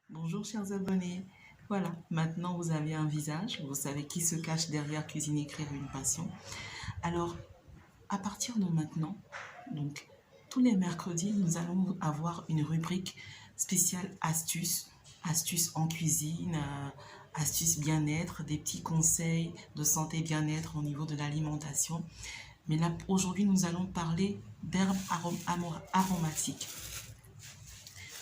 Bonjour chers abonnés. Voilà, maintenant vous avez un visage, vous savez qui se cache derrière Cuisine Écrire une passion. Alors, à partir de maintenant, donc tous les mercredis, nous allons avoir une rubrique spéciale astuces, astuces en cuisine, astuces bien-être, des petits conseils de santé bien-être au niveau de l'alimentation. Mais là, aujourd'hui, nous allons parler d'herbes aromatiques.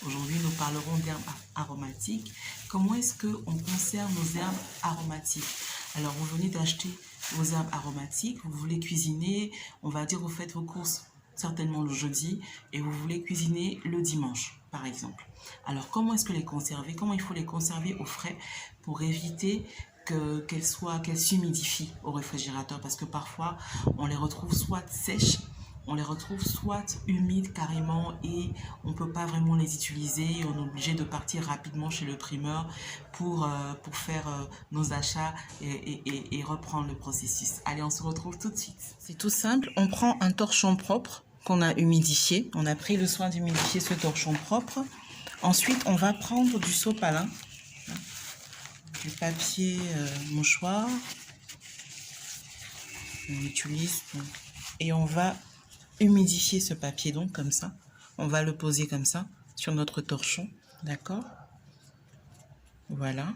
Aujourd'hui, nous parlerons d'herbes aromatiques. Comment est-ce qu'on conserve nos herbes aromatiques? Alors, vous venez d'acheter vos herbes aromatiques, vous voulez cuisiner, on va dire vous faites vos courses certainement le jeudi et vous voulez cuisiner le dimanche, par exemple. Alors, comment est-ce que les conserver? Comment il faut les conserver au frais pour éviter qu'elles s'humidifient au réfrigérateur? Parce que parfois, on les retrouve soit sèches, on les retrouve soit humides carrément et on ne peut pas vraiment les utiliser. On est obligé de partir rapidement chez le primeur pour faire nos achats et reprendre le processus. Allez, on se retrouve tout de suite. C'est tout simple, on prend un torchon propre qu'on a humidifié. On a pris le soin d'humidifier ce torchon propre. Ensuite, on va prendre du sopalin, du papier mouchoir. On utilise et on va humidifier ce papier donc comme ça. On va le poser comme ça sur notre torchon, d'accord? Voilà.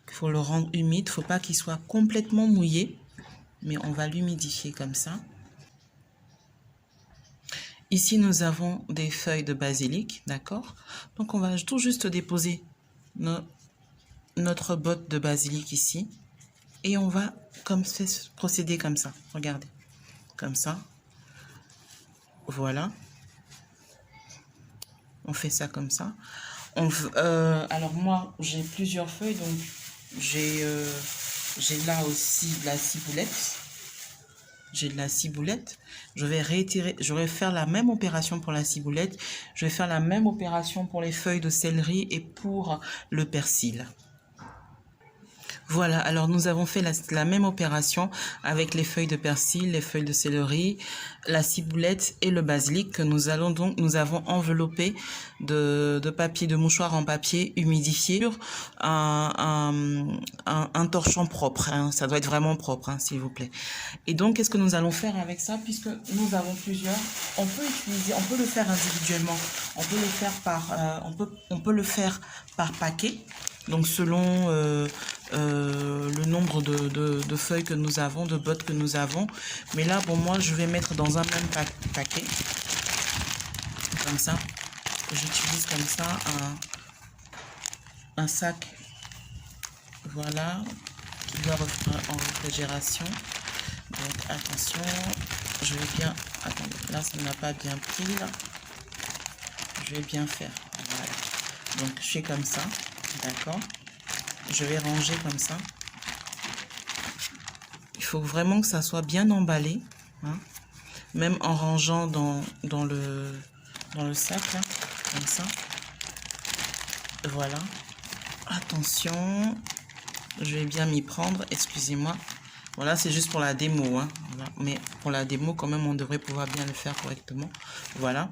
Il faut le rendre humide, il ne faut pas qu'il soit complètement mouillé, mais on va l'humidifier comme ça. Ici, nous avons des feuilles de basilic, d'accord? Donc, on va tout juste déposer notre botte de basilic ici. Et on va procéder comme ça, regardez, comme ça. Voilà. On fait ça comme ça. Alors moi, j'ai plusieurs feuilles, donc j'ai là aussi de la ciboulette. J'ai de la ciboulette. Je vais faire la même opération pour la ciboulette. Je vais faire la même opération pour les feuilles de céleri et pour le persil. Voilà, alors nous avons fait la même opération avec les feuilles de persil, les feuilles de céleri, la ciboulette et le basilic que nous avons enveloppé de papier, de mouchoir en papier humidifié sur un torchon propre, hein, ça doit être vraiment propre, hein, s'il vous plaît. Et donc, qu'est-ce que nous allons faire avec ça? Puisque nous avons plusieurs, on peut le faire individuellement, on peut le faire on peut le faire par paquet. Donc selon le nombre de feuilles que nous avons, de bottes que nous avons. Mais là, bon, moi, je vais mettre dans un même paquet. Comme ça. J'utilise comme ça un sac. Voilà. Qui doit rester en réfrigération. Donc attention. Je vais bien... Attendez, là, ça n'a pas bien pris. Là. Je vais bien faire. Voilà. Donc je fais comme ça. D'accord? Je vais ranger comme ça. Il faut vraiment que ça soit bien emballé. Hein? Même en rangeant dans le sac, là, comme ça. Voilà. Attention. Je vais bien m'y prendre. Excusez-moi. Voilà, c'est juste pour la démo. Hein? Voilà. Mais pour la démo, quand même, on devrait pouvoir bien le faire correctement. Voilà.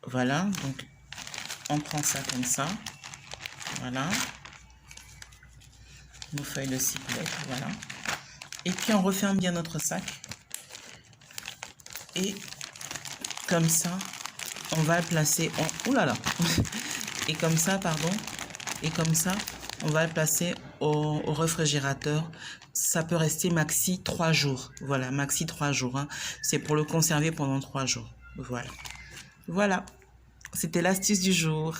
Voilà. Donc, on prend ça comme ça. Voilà. Nos feuilles de ciboulette, voilà. Et puis on referme bien notre sac. Et comme ça, on va le placer en... Ouh là là. Et comme ça, pardon. Et comme ça, on va le placer au réfrigérateur. Ça peut rester maxi 3 jours. Voilà, maxi 3 jours. Hein. C'est pour le conserver pendant 3 jours. Voilà. Voilà. C'était l'astuce du jour.